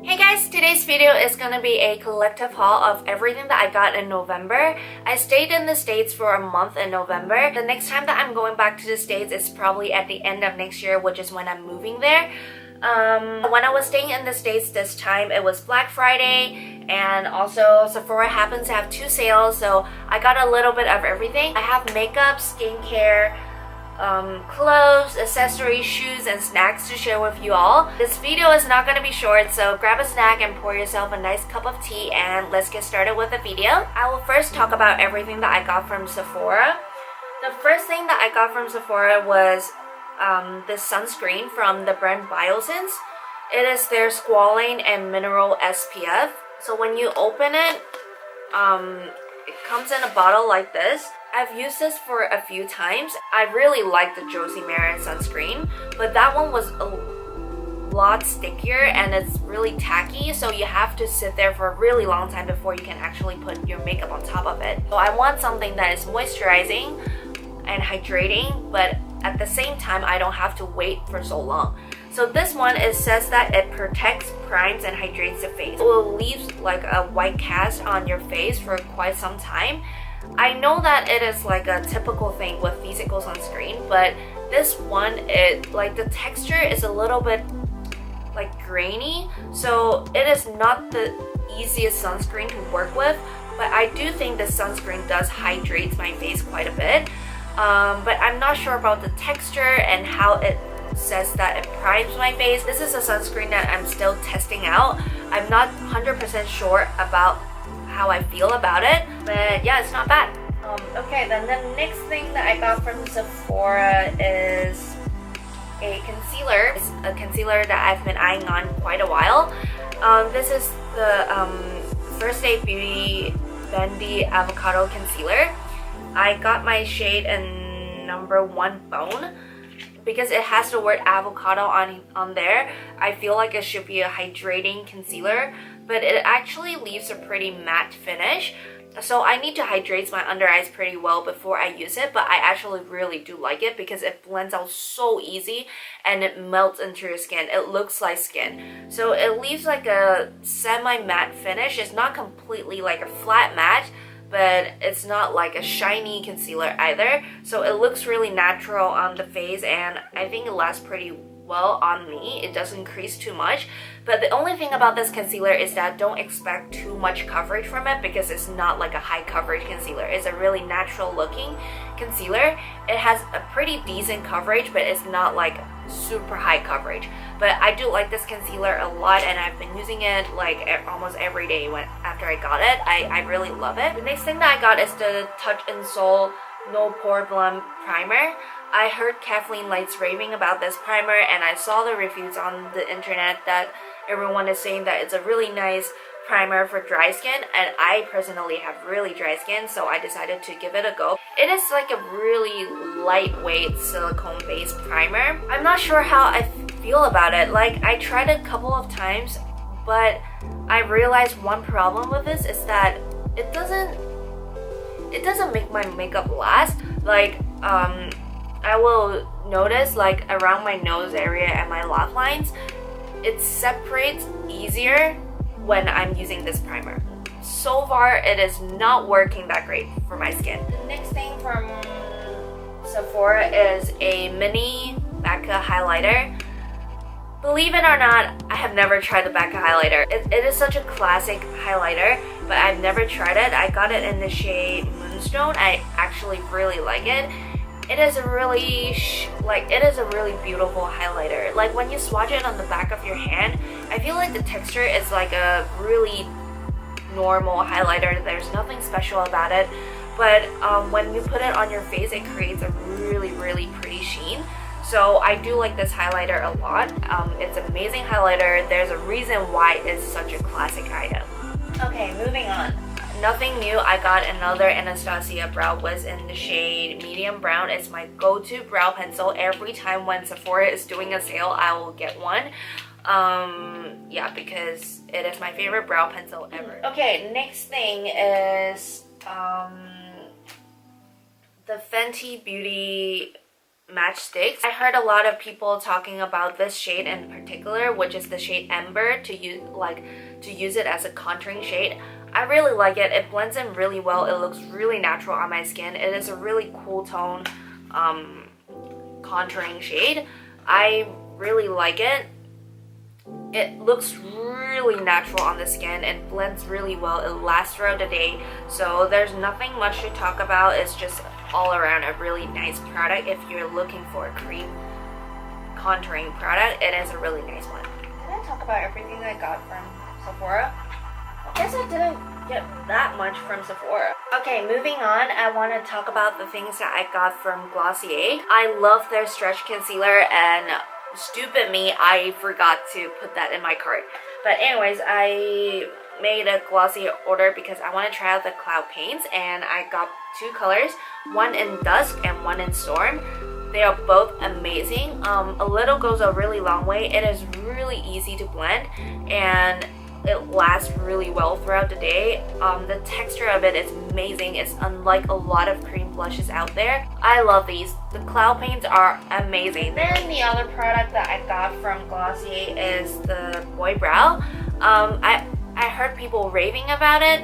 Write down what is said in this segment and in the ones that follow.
Hey guys, today's video is gonna be a collective haul of everything that I got in November. I stayed in the States for a month in November. The next time that I'm going back to the States is probably at the end of next year, which is when I'm moving there. When I was staying in the States this time, it was Black Friday, and also Sephora happens to have 2 sales, so I got a little bit of everything. I have makeup, skincare, clothes, accessories, shoes, and snacks to share with you all. This video is not going to be short, so grab a snack and pour yourself a nice cup of tea and let's get started with the video. I will first talk about everything that I got from Sephora. The first thing that I got from Sephora was this sunscreen from the brand Biosense. It is their squalane and mineral SPF. So when you open it, it comes in a bottle like this. I've used this for a few times. I really like the Josie Maran sunscreen, but that one was a lot stickier and it's really tacky, so you have to sit there for a really long time before you can actually put your makeup on top of it. So I want something that is moisturizing and hydrating, but at the same time I don't have to wait for so long. So this one, it says that it protects, primes, and hydrates the face. It will leave like a white cast on your face for quite some time. I know that it is like a typical thing with physical sunscreen, but this one, the texture is a little bit like grainy, so it is not the easiest sunscreen to work with, but I do think the sunscreen does hydrate my face quite a bit. But I'm not sure about the texture and how it says that it primes my face. This is a sunscreen that I'm still testing out. I'm not 100% sure about how I feel about it, but yeah, it's not bad. Okay, then the next thing that I got from Sephora is a concealer. It's a concealer that I've been eyeing on quite a while. This is the First Aid Beauty Bendy Avocado Concealer. I got my shade in number 1 Bone. Because it has the word avocado on there, I feel like it should be a hydrating concealer, but it actually leaves a pretty matte finish. So I need to hydrate my under eyes pretty well before I use it, but I actually really do like it because it blends out so easy and it melts into your skin. It looks like skin. So it leaves like a semi-matte finish. It's not completely like a flat matte, but it's not like a shiny concealer either, so it looks really natural on the face, and I think it lasts pretty well on me. It doesn't crease too much, but the only thing about this concealer is that don't expect too much coverage from it because it's not like a high coverage concealer. It's a really natural looking concealer. It has a pretty decent coverage, but it's not like super high coverage. But I do like this concealer a lot, and I've been using it like almost every day after I got it. I really love it. The next thing that I got is the Touch in Sol No Pore Blend Primer. I heard Kathleen Lights raving about this primer, and I saw the reviews on the internet that everyone is saying that it's a really nice primer for dry skin, and I personally have really dry skin, so I decided to give it a go. It is like a really lightweight silicone based primer. I'm not sure how I feel about it. Like, I tried a couple of times, but I realized one problem with this is that it doesn't make my makeup last. Like, I will notice like around my nose area and my laugh lines, it separates easier when I'm using this primer. So far, it is not working that great for my skin. The next thing from Sephora is a mini Becca highlighter. Believe it or not, I have never tried the Becca highlighter. It is such a classic highlighter, but I've never tried it. I got it in the shade Moonstone. I actually really like it. It is a really beautiful highlighter. Like, when you swatch it on the back of your hand, I feel like the texture is like a really normal highlighter. There's nothing special about it, but when you put it on your face, it creates a really pretty sheen. So I do like this highlighter a lot. It's an amazing highlighter. There's a reason why it's such a classic item. Okay, moving on. Nothing new. I got another Anastasia Brow Wiz in the shade medium brown. It's my go-to brow pencil. Every time when Sephora is doing a sale, I will get one. Yeah, because it is my favorite brow pencil ever. Okay, next thing is the Fenty Beauty matchsticks. I heard a lot of people talking about this shade in particular, which is the shade Ember, to use it as a contouring shade. I really like it. It blends in really well. It looks really natural on my skin. It is a really cool tone contouring shade. I really like it. It looks really natural on the skin. It blends really well. It lasts throughout the day. So there's nothing much to talk about. It's just all around a really nice product. If you're looking for a cream contouring product, it is a really nice one. Did I talk about everything I got from Sephora? I guess I didn't get that much from Sephora. Okay, moving on, I want to talk about the things that I got from Glossier. I love their stretch concealer, and stupid me, I forgot to put that in my cart. But anyways, I made a Glossier order because I want to try out the cloud paints, and I got two colors, one in Dusk and one in Storm. They are both amazing. A little goes a really long way. It is really easy to blend, and it lasts really well throughout the day. The texture of it is amazing. It's unlike a lot of cream blushes out there. I love these. The cloud paints are amazing. Then the other product that I got from Glossier is the Boy Brow. I heard people raving about it.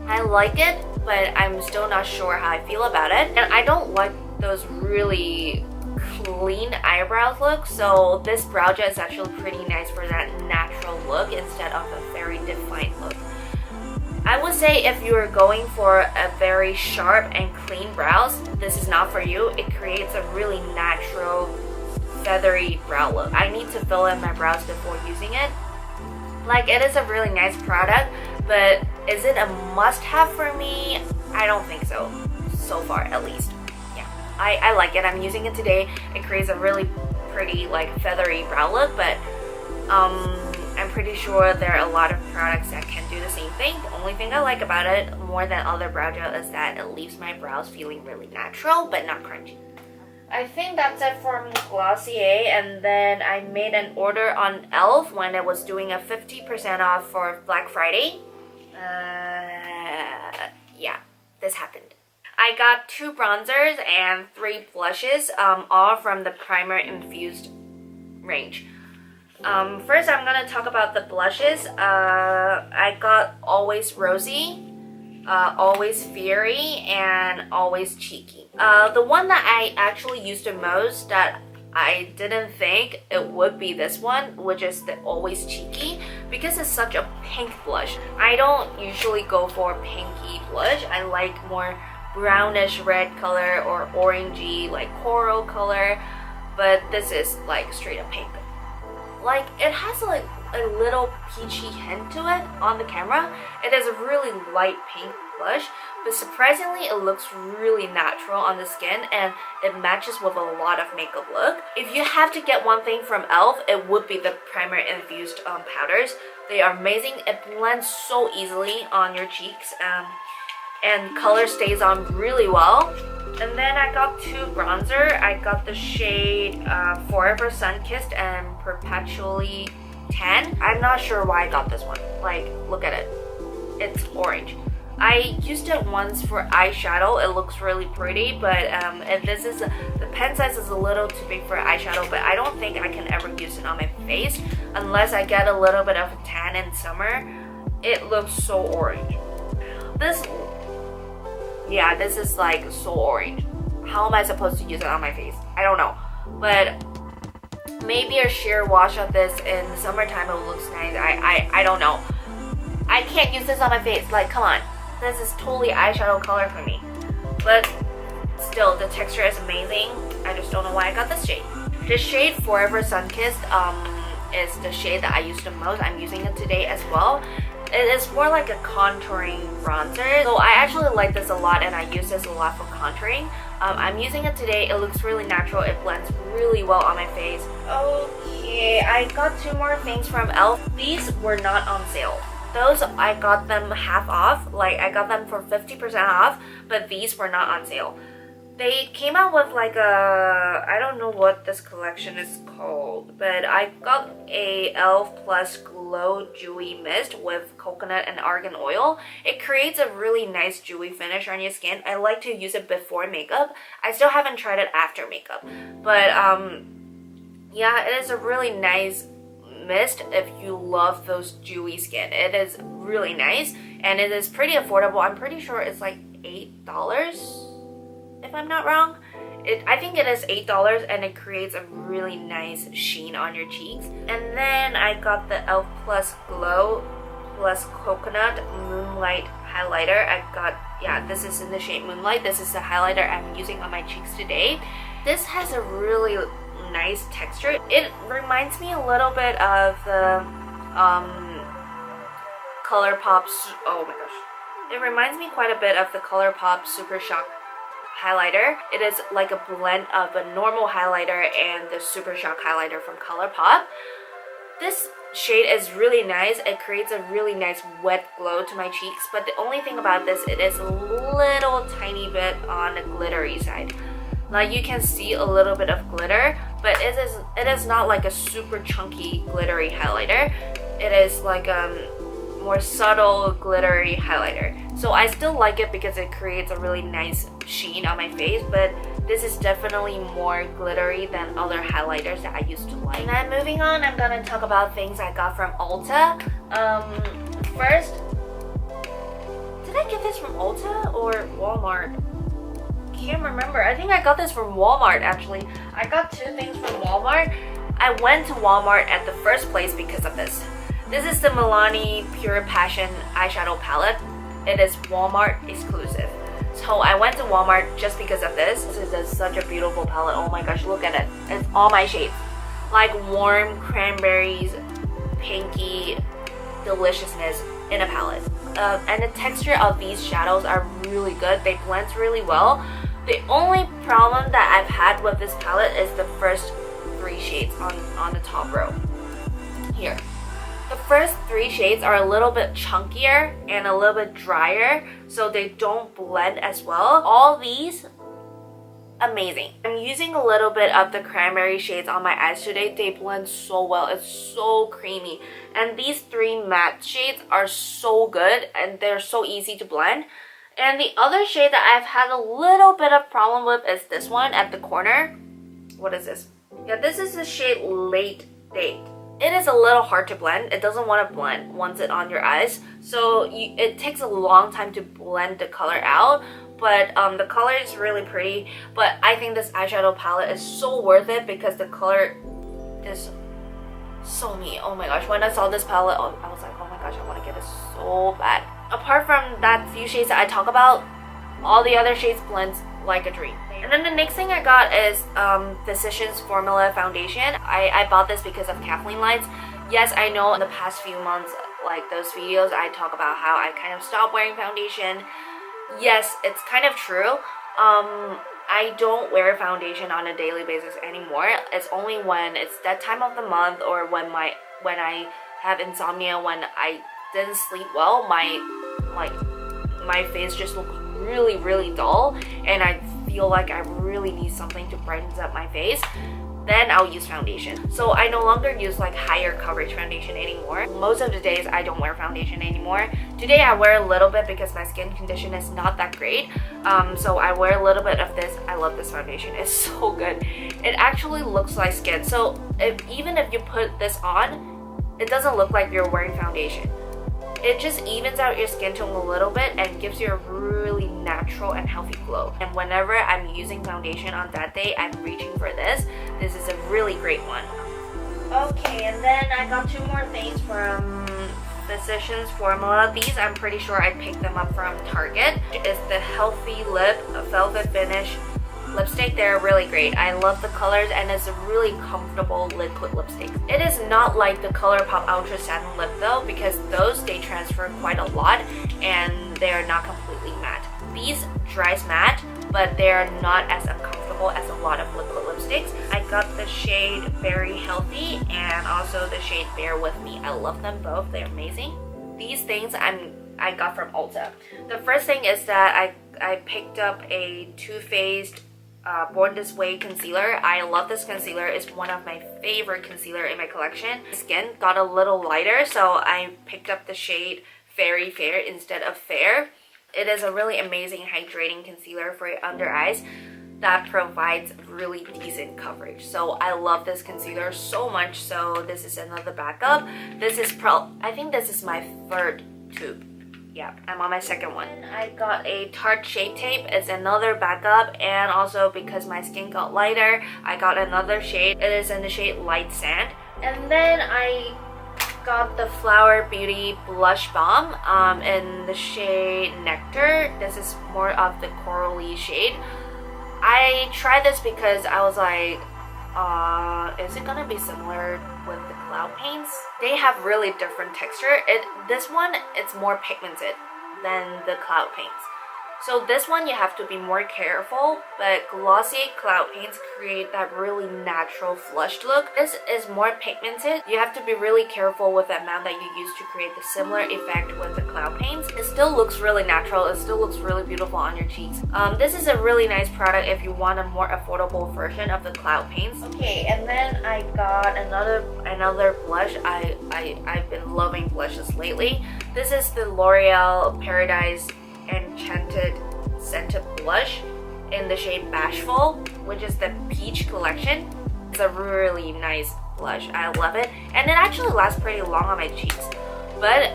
I like it, but I'm still not sure how I feel about it. And I don't like those really clean eyebrows look, so this brow gel is actually pretty nice for that natural look instead of a very defined look. I would say if you're going for a very sharp and clean brows, this is not for you. It creates a really natural feathery brow look. I need to fill in my brows before using it. Like, it is a really nice product, but is it a must-have for me? I don't think so far, at least. I like it. I'm using it today. It creates a really pretty, like, feathery brow look, but I'm pretty sure there are a lot of products that can do the same thing. The only thing I like about it more than other brow gel is that it leaves my brows feeling really natural but not crunchy. I think that's it from Glossier, and then I made an order on e.l.f. when it was doing a 50% off for Black Friday. Yeah, this happened. I got 2 bronzers and 3 blushes, all from the Primer Infused range. First, I'm gonna talk about the blushes. I got Always Rosy, Always Fiery, and Always Cheeky. The one that I actually used the most that I didn't think it would be this one, which is the Always Cheeky, because it's such a pink blush. I don't usually go for pinky blush. I like more brownish red color or orangey like coral color, but this is like straight up pink. Like, it has like a little peachy hint to it on the camera. It is a really light pink blush, but surprisingly it looks really natural on the skin, and it matches with a lot of makeup look. If you have to get one thing from e.l.f., it would be the Primer Infused powders. They are amazing. It blends so easily on your cheeks, and color stays on really well. And then I got 2 bronzer. I got the shade Forever Sun-Kissed and Perpetually Tan. I'm not sure why I got this one. Like, look at it. It's orange. I used it once for eyeshadow. It looks really pretty, but the pen size is a little too big for eyeshadow, but I don't think I can ever use it on my face unless I get a little bit of a tan in summer. It looks so orange. This is like so orange. How am I supposed to use it on my face? I don't know. But maybe a sheer wash of this in the summertime it looks nice. I don't know. I can't use this on my face. Like, come on. This is totally eyeshadow color for me. But still, the texture is amazing. I just don't know why I got this shade. The shade Forever Sun-Kissed is the shade that I use the most. I'm using it today as well. It is more like a contouring bronzer. So I actually like this a lot, and I use this a lot for contouring. I'm using it today. It looks really natural. It blends really well on my face. Okay, I got 2 more things from e.l.f. These were not on sale. Those, I got them half off. Like, I got them for 50% off, but these were not on sale. They came out with like a, I don't know what this collection is called, but I got a e.l.f. Plus Glow Dewy Mist with coconut and argan oil. It creates a really nice dewy finish on your skin. I like to use it before makeup. I still haven't tried it after makeup, but yeah, it is a really nice mist if you love those dewy skin. It is really nice and it is pretty affordable. I'm pretty sure it's like $8 if I'm not wrong. I think it is $8 and it creates a really nice sheen on your cheeks. And then I got the e.l.f. Plus Glow Plus Coconut Moonlight Highlighter. I got, yeah, this is in the shade Moonlight. This is the highlighter I'm using on my cheeks today. This has a really nice texture. It reminds me a little bit of the ColourPop, oh my gosh. It reminds me quite a bit of the ColourPop Super Shock highlighter. It is like a blend of a normal highlighter and the Super Shock highlighter from ColourPop. This shade is really nice. It creates a really nice wet glow to my cheeks, but the only thing about this, it is a little tiny bit on the glittery side. Like you can see a little bit of glitter, but it is not like a super chunky glittery highlighter. It is like more subtle glittery highlighter. So I still like it because it creates a really nice sheen on my face, but this is definitely more glittery than other highlighters that I used to like. And then moving on, I'm gonna talk about things I got from Ulta. First, did I get this from Ulta or Walmart? Can't remember. I think I got this from Walmart actually. I got two things from Walmart. I went to Walmart at the first place because of this. This is the Milani Pure Passion eyeshadow palette. It is Walmart exclusive. So I went to Walmart just because of this. This is such a beautiful palette. Oh my gosh, look at it. It's all my shades. Like warm cranberries, pinky deliciousness in a palette. And the texture of these shadows are really good. They blend really well. The only problem that I've had with this palette is the first three shades on the top row. Here. The first three shades are a little bit chunkier and a little bit drier, so they don't blend as well. All these, amazing. I'm using a little bit of the cranberry shades on my eyes today. They blend so well. It's so creamy. And these three matte shades are so good and they're so easy to blend. And the other shade that I've had a little bit of problem with is this one at the corner. What is this? Yeah, this is the shade Late Date. It is a little hard to blend. It doesn't want to blend once it's on your eyes. So it takes a long time to blend the color out. But the color is really pretty. But I think this eyeshadow palette is so worth it because the color is so neat. Oh my gosh. When I saw this palette, I was like, oh my gosh, I want to get it so bad. Apart from that few shades that I talk about, all the other shades blend like a dream. And then the next thing I got is Physicians Formula Foundation. I bought this because of Kathleen Lights. Yes, I know in the past few months, like those videos, I talk about how I kind of stopped wearing foundation. Yes, it's kind of true. I don't wear foundation on a daily basis anymore. It's only when it's that time of the month or when I have insomnia, when I didn't sleep well, my face just looks really, really dull and I feel like I really need something to brighten up my face, then I'll use foundation. So I no longer use like higher coverage foundation anymore. Most of the days I don't wear foundation anymore. Today I wear a little bit because my skin condition is not that great. So I wear a little bit of this. I love this foundation. It's so good. It actually looks like skin. So even if you put this on, it doesn't look like you're wearing foundation. It just evens out your skin tone a little bit and gives you a really natural and healthy glow. And whenever I'm using foundation on that day, I'm reaching for this. This is a really great one. Okay, and then I got two more things from Physicians Formula. These, I'm pretty sure I picked them up from Target. It's the Healthy Lip Velvet Finish lipstick. They're really great. I love the colors and it's a really comfortable liquid lipstick. It is not like the ColourPop Ultra Satin Lip though, because those, they transfer quite a lot and they are not completely matte. These dries matte, but they are not as uncomfortable as a lot of liquid lipsticks. I got the shade Very Healthy and also the shade Bear With Me. I love them both. They're amazing. These things I got from Ulta. The first thing is that I picked up a Too Faced Born This Way concealer. I love this concealer. It's one of my favorite concealer in my collection. Skin got a little lighter, so I picked up the shade Fairy Fair instead of Fair. It is a really amazing hydrating concealer for your under eyes that provides really decent coverage. So I love this concealer so much. So this is another backup. This is I think this is my third tube. Yeah, I'm on my second one. I got a Tarte Shape Tape. It's another backup, and also because my skin got lighter, I got another shade. It is in the shade Light Sand. And then I got the Flower Beauty Blush Balm in the shade Nectar. This is more of the corally shade. I tried this because I was like, is it gonna be similar with the cloud paints? They have really different texture. This one, it's more pigmented than the cloud paints. So this one you have to be more careful, but glossy cloud paints create that really natural flushed look. This is more pigmented. You have to be really careful with the amount that you use to create the similar effect with the cloud paints. It still looks really natural. It still looks really beautiful on your cheeks. This is a really nice product if you want a more affordable version of the cloud paints. Okay, and then I got another blush. I've been loving blushes lately. This is the L'Oreal Paradise Enchanted Scented Blush in the shade Bashful, which is the peach collection. It's a really nice blush. I love it, and it actually lasts pretty long on my cheeks. But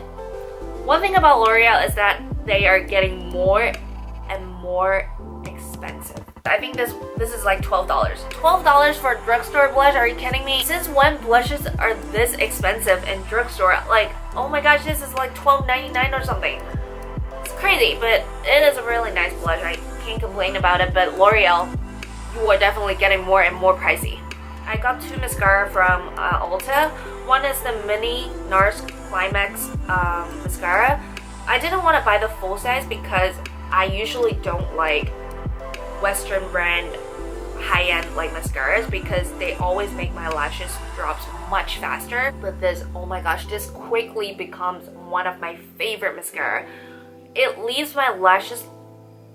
one thing about L'Oreal is that they are getting more and more expensive. I think this is like $12. $12 for a drugstore blush? Are you kidding me? Since when blushes are this expensive in drugstore? Like, oh my gosh, this is like $12.99 or something. Crazy, but it is a really nice blush. I can't complain about it, but L'Oreal, you are definitely getting more and more pricey. I got two mascara from Ulta. One is the Mini NARS Climax mascara. I didn't want to buy the full size because I usually don't like Western brand high-end like mascaras because they always make my lashes drop much faster. But this, oh my gosh, this quickly becomes one of my favorite mascara. It leaves my lashes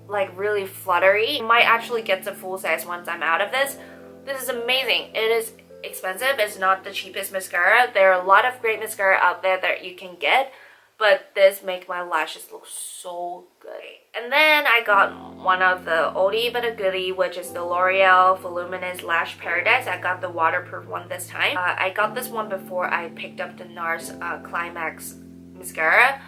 like really fluttery. I might actually get the full size once I'm out of this. This is amazing. It is expensive. It's not the cheapest mascara. There are a lot of great mascara out there that you can get, but this makes my lashes look so good. And then I got one of the oldie but a goodie, which is the L'Oreal Voluminous Lash Paradise. I got the waterproof one this time. I got this one before I picked up the NARS Climax mascara.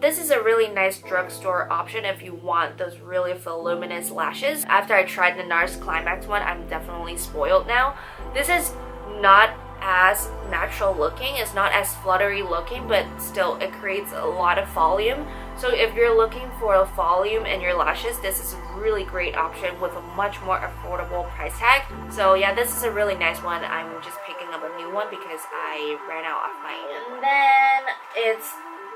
This is a really nice drugstore option if you want those really voluminous lashes. After I tried the NARS Climax one, I'm definitely spoiled now. This is not as natural looking, it's not as fluttery looking, but still it creates a lot of volume. So if you're looking for a volume in your lashes, this is a really great option with a much more affordable price tag. So yeah, this is a really nice one. I'm just picking up a new one because I ran out of mine. And then it's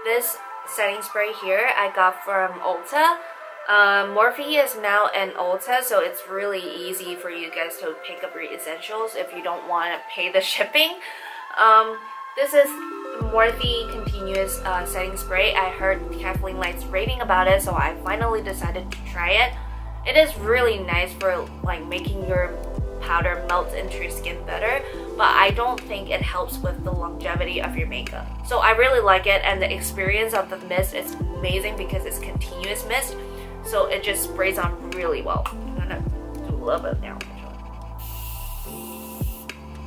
this setting spray here I got from Ulta. Morphe is now in Ulta, so it's really easy for you guys to pick up your essentials if you don't want to pay the shipping. This is Morphe Continuous Setting Spray. I heard Kathleen Light's rating about it, so I finally decided to try it. It is really nice for like making your powder melt into your skin better, but I don't think it helps with the longevity of your makeup. So I really like it, and the experience of the mist is amazing because it's continuous mist, so it just sprays on really well. I'm gonna do a little bit now.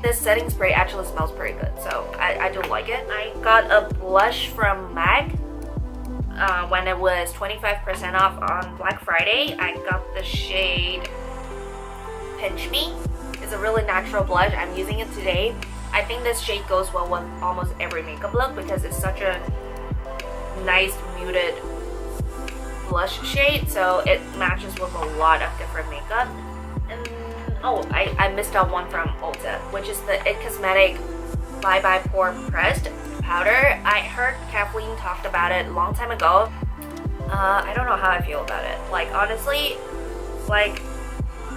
This setting spray actually smells pretty good, so I do like it. I got a blush from MAC when it was 25% off on Black Friday. I got the shade Pinch Me. It's a really natural blush. I'm using it today. I think this shade goes well with almost every makeup look because it's such a nice muted blush shade, so it matches with a lot of different makeup. And oh, I missed out one from Ulta, which is the It Cosmetic Bye Bye Pore Pressed powder. I heard Kathleen talked about it a long time ago. I don't know how I feel about it. Like honestly, like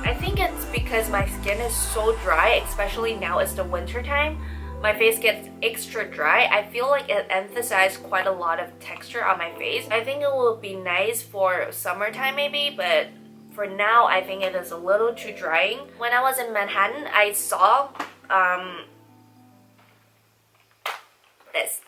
I think it's because my skin is so dry, especially now it's the winter time. My face gets extra dry. I feel like it emphasized quite a lot of texture on my face. I think it will be nice for summertime maybe, but for now I think it is a little too drying. When I was in Manhattan, I saw this.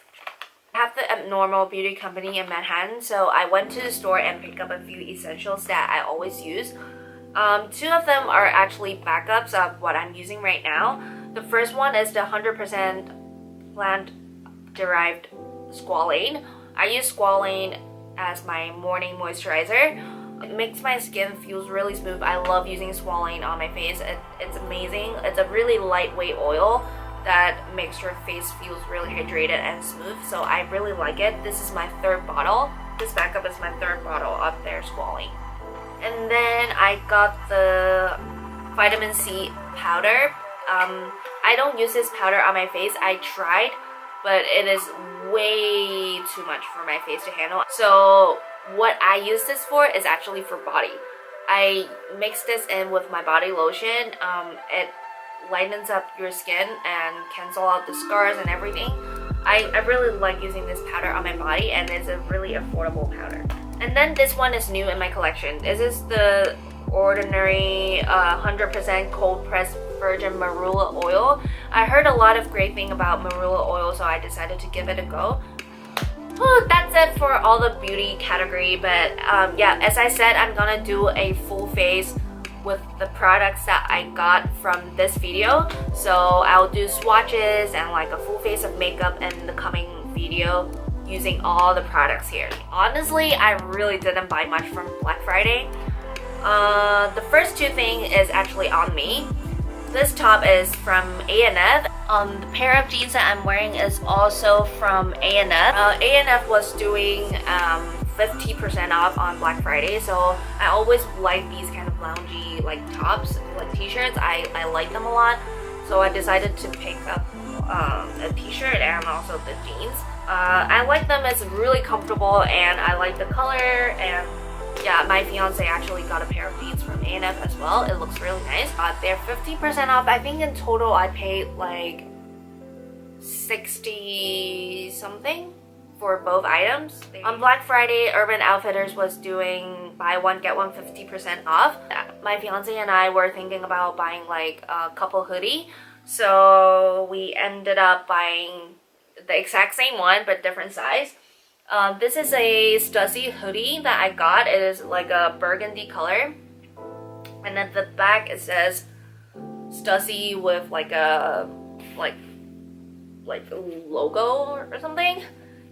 I have the Abnormal Beauty Company in Manhattan, so I went to the store and picked up a few essentials that I always use. Two of them are actually backups of what I'm using right now. The first one is the 100% plant-derived squalane. I use squalane as my morning moisturizer. It makes my skin feels really smooth. I love using squalane on my face. It's amazing. It's a really lightweight oil that makes your face feels really hydrated and smooth, so I really like it. This is my third bottle. This backup is my third bottle of their squalane. And then I got the vitamin C powder. I don't use this powder on my face. I tried, but it is way too much for my face to handle. So what I use this for is actually for body. I mix this in with my body lotion. It lightens up your skin and cancel out the scars and everything. I really like using this powder on my body, and it's a really affordable powder. And then this one is new in my collection. This is the Ordinary 100% cold pressed virgin marula oil. I heard a lot of great thing about marula oil, so I decided to give it a go. Whew, that's it for all the beauty category, but yeah, as I said, I'm gonna do a full face with the products that I got from this video. So I'll do swatches and like a full face of makeup in the coming video using all the products here. Honestly, I really didn't buy much from Black Friday. The first two things is actually on me. This top is from A&F. The pair of jeans that I'm wearing is also from A&F. A&F was doing 50% off on Black Friday, so I always like these kind of loungy like tops, like t-shirts. I like them a lot, so I decided to pick up a t-shirt and also the jeans. I like them. It's really comfortable and I like the color, and yeah, my fiance actually got a pair of jeans from A&F as well. It looks really nice. They're 50% off. I think in total I paid like 60 something for both items. On Black Friday, Urban Outfitters was doing buy one get one 50% off. My fiance and I were thinking about buying like a couple hoodie, so we ended up buying the exact same one but different size. This is a Stussy hoodie that I got. It is like a burgundy color, and at the back it says Stussy with like a like logo or something.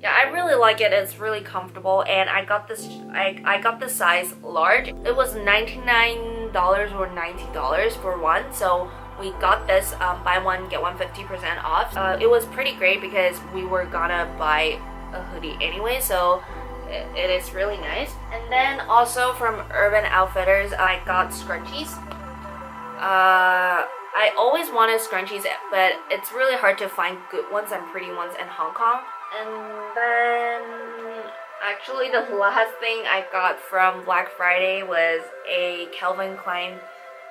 Yeah, I really like it. It's really comfortable, and I got this. I got the size large. It was $99 or $90 for one, so we got this buy one get one 50% off. It was pretty great because we were gonna buy a hoodie anyway, so it is really nice. And then also from Urban Outfitters, I got scrunchies. I always wanted scrunchies, but it's really hard to find good ones and pretty ones in Hong Kong. And then actually the last thing I got from Black Friday was a Calvin Klein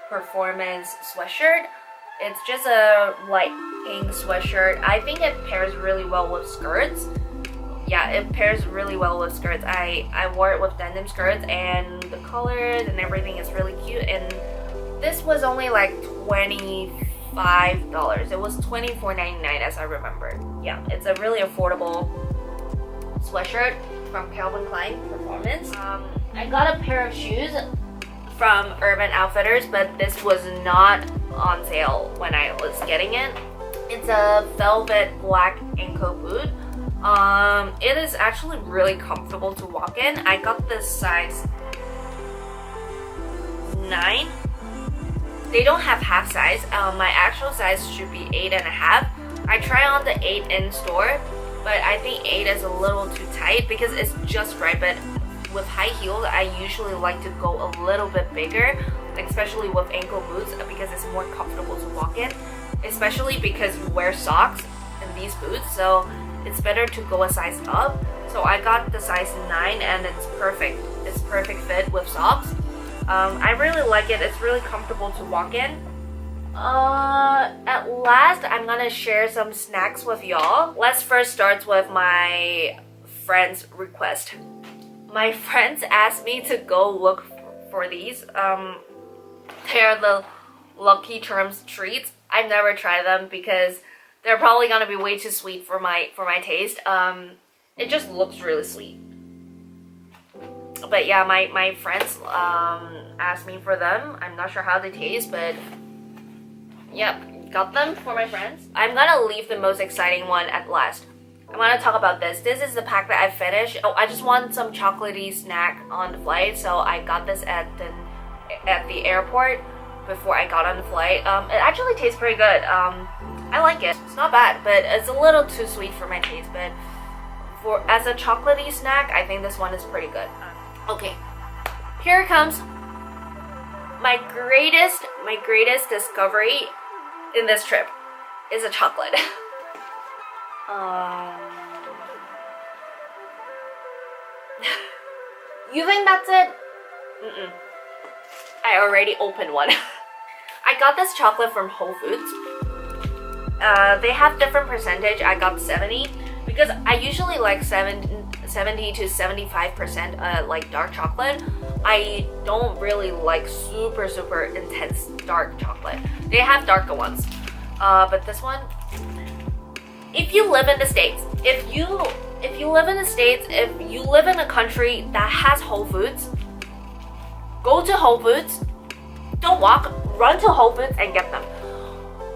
performance sweatshirt. It's just a light pink sweatshirt. I think it pairs really well with skirts. Yeah, it pairs really well with skirts. I wore it with denim skirts, and the colors and everything is really cute. And this was only like $25. It was $24.99 as I remember. Yeah, it's a really affordable sweatshirt from Calvin Klein Performance. I got a pair of shoes from Urban Outfitters, but this was not on sale when I was getting it. It's a velvet black ankle boot. It is actually really comfortable to walk in. I got this size 9. They don't have half size. My actual size should be 8.5. I try on the 8 in store, but I think 8 is a little too tight because it's just right. But with high heels, I usually like to go a little bit bigger, especially with ankle boots, because it's more comfortable to walk in, especially because you wear socks in these boots, so it's better to go a size up. So I got the size 9 and it's perfect. It's perfect fit with socks. I really like it. It's really comfortable to walk in. At last, I'm gonna share some snacks with y'all. Let's first start with my friend's request. My friends asked me to go look for these. They're the Lucky Charms treats. I've never tried them because they're probably gonna be way too sweet for my taste. It just looks really sweet. But yeah, my friends asked me for them. I'm not sure how they taste, but yep, got them for my friends. I'm gonna leave the most exciting one at last. I'm gonna talk about this. This is the pack that I finished. Oh, I just want some chocolatey snack on the flight, so I got this at the airport before I got on the flight. It actually tastes pretty good. I like it. It's not bad, but it's a little too sweet for my taste. But as a chocolatey snack, I think this one is pretty good. Okay, here it comes. My greatest discovery in this trip is a chocolate. You think that's it? I already opened one. I got this chocolate from Whole Foods. They have different percentage. I got 70 because I usually like 70 to 75% like dark chocolate. I don't really like super intense dark chocolate. They have darker ones, but this one, if you live in the States, if you live in the States, if you live in a country that has Whole Foods, go to Whole Foods. Don't walk, run to Whole Foods and get them.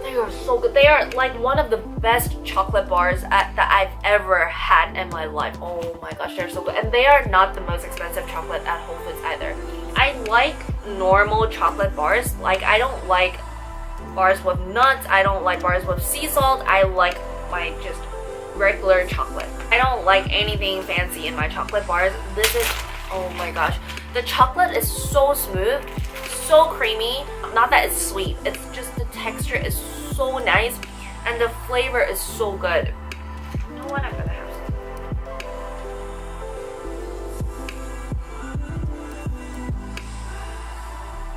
They are so good. They are like one of the best chocolate bars that I've ever had in my life. Oh my gosh, they're so good. And they are not the most expensive chocolate at Whole Foods either. I like normal chocolate bars. Like, I don't like bars with nuts. I don't like bars with sea salt. I like my just regular chocolate. I don't like anything fancy in my chocolate bars. This is, oh my gosh. The chocolate is so smooth, so creamy. Not that it's sweet, it's just the texture is so nice and the flavor is so good. You know what, I'm gonna have some.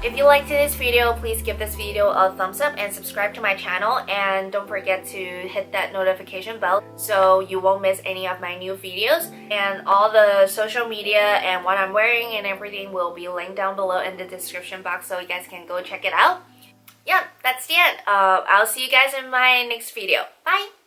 If you liked this video, please give this video a thumbs up and subscribe to my channel, and don't forget to hit that notification bell so you won't miss any of my new videos. And all the social media and what I'm wearing and everything will be linked down below in the description box, so you guys can go check it out. Yeah, that's the end. I'll see you guys in my next video. Bye!